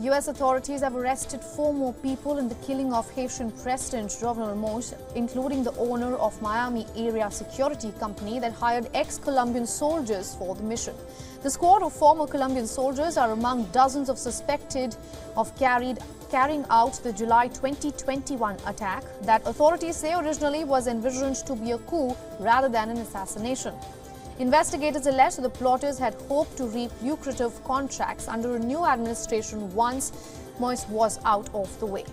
U.S. authorities have arrested 4 more people in the killing of Haitian President Jovenel Moïse, including the owner of Miami area security company that hired ex-Colombian soldiers for the mission. The squad of former Colombian soldiers are among dozens of suspected of carrying out the July 2021 attack that authorities say originally was envisioned to be a coup rather than an assassination. Investigators allege the plotters had hoped to reap lucrative contracts under a new administration once Moïse was out of the way.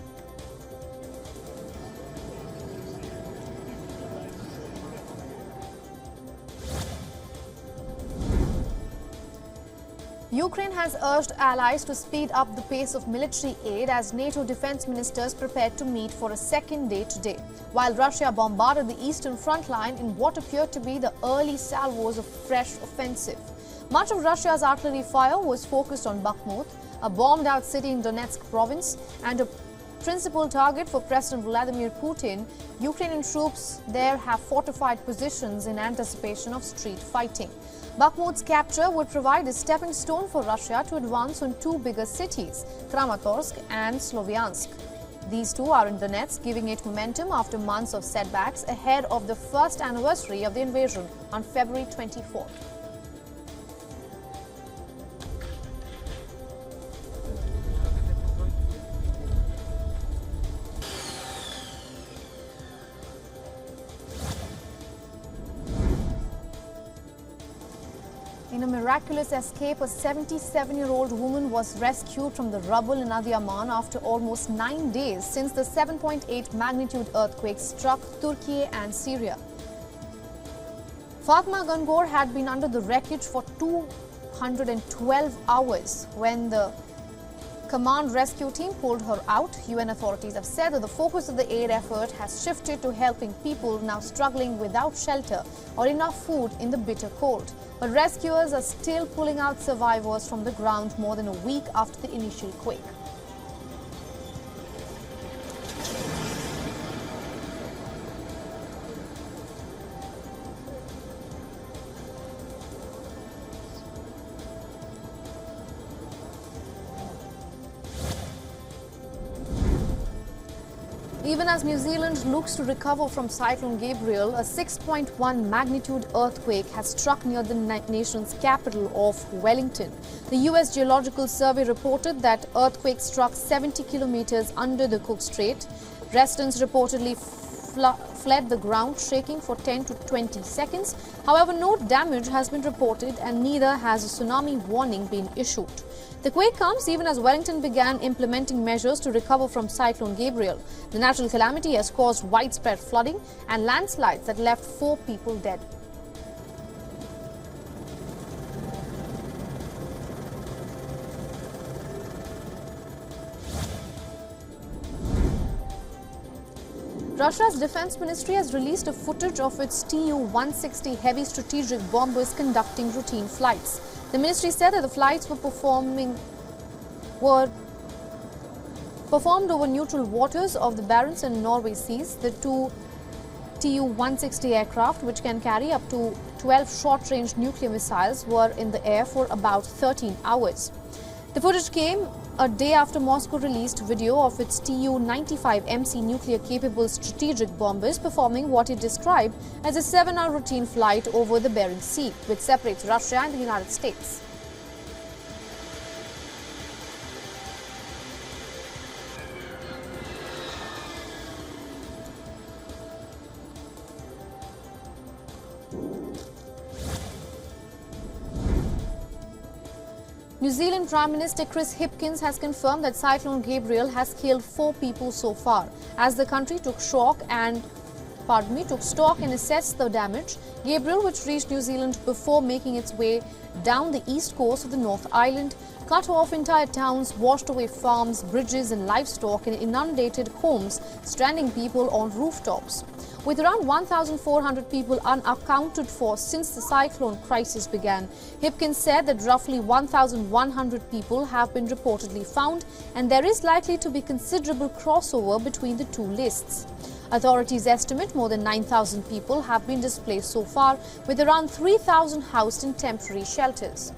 Ukraine has urged allies to speed up the pace of military aid as NATO defense ministers prepared to meet for a second day today, while Russia bombarded the eastern front line in what appeared to be the early salvos of fresh offensive. Much of Russia's artillery fire was focused on Bakhmut, a bombed-out city in Donetsk province and a principal target for President Vladimir Putin. Ukrainian troops there have fortified positions in anticipation of street fighting. Bakhmut's capture would provide a stepping stone for Russia to advance on 2 bigger cities, Kramatorsk and Sloviansk. These 2 are in Donetsk, giving it momentum after months of setbacks ahead of the first anniversary of the invasion on February 24th. In a miraculous escape, a 77-year-old woman was rescued from the rubble in Adıyaman after almost 9 days since the 7.8 magnitude earthquake struck Turkey and Syria. Fatma Gangor had been under the wreckage for 212 hours when the command rescue team pulled her out. UN authorities have said that the focus of the aid effort has shifted to helping people now struggling without shelter or enough food in the bitter cold. But rescuers are still pulling out survivors from the ground more than a week after the initial quake. Even as New Zealand looks to recover from Cyclone Gabriel, a 6.1 magnitude earthquake has struck near the nation's capital of Wellington. The US Geological Survey reported that earthquake struck 70 kilometers under the Cook Strait. Residents reportedly fled the ground, shaking for 10 to 20 seconds. However, no damage has been reported and neither has a tsunami warning been issued. The quake comes even as Wellington began implementing measures to recover from Cyclone Gabriel. The natural calamity has caused widespread flooding and landslides that left 4 people dead. Russia's defense ministry has released a footage of its Tu-160 heavy strategic bombers conducting routine flights. The ministry said that the flights were performed over neutral waters of the Barents and Norway seas. The 2 Tu-160 aircraft, which can carry up to 12 short-range nuclear missiles, were in the air for about 13 hours. The footage came a day after Moscow released video of its Tu-95MC nuclear-capable strategic bombers performing what it described as a 7-hour routine flight over the Bering Sea, which separates Russia and the United States. New Zealand Prime Minister Chris Hipkins has confirmed that Cyclone Gabriel has killed 4 people so far, as the country took stock and assessed the damage. Gabriel, which reached New Zealand before making its way down the east coast of the North Island, cut off entire towns, washed away farms, bridges and livestock, and inundated homes, stranding people on rooftops. With around 1,400 people unaccounted for since the cyclone crisis began, Hipkins said that roughly 1,100 people have been reportedly found, and there is likely to be considerable crossover between the 2 lists. Authorities estimate more than 9,000 people have been displaced so far, with around 3,000 housed in temporary shelters.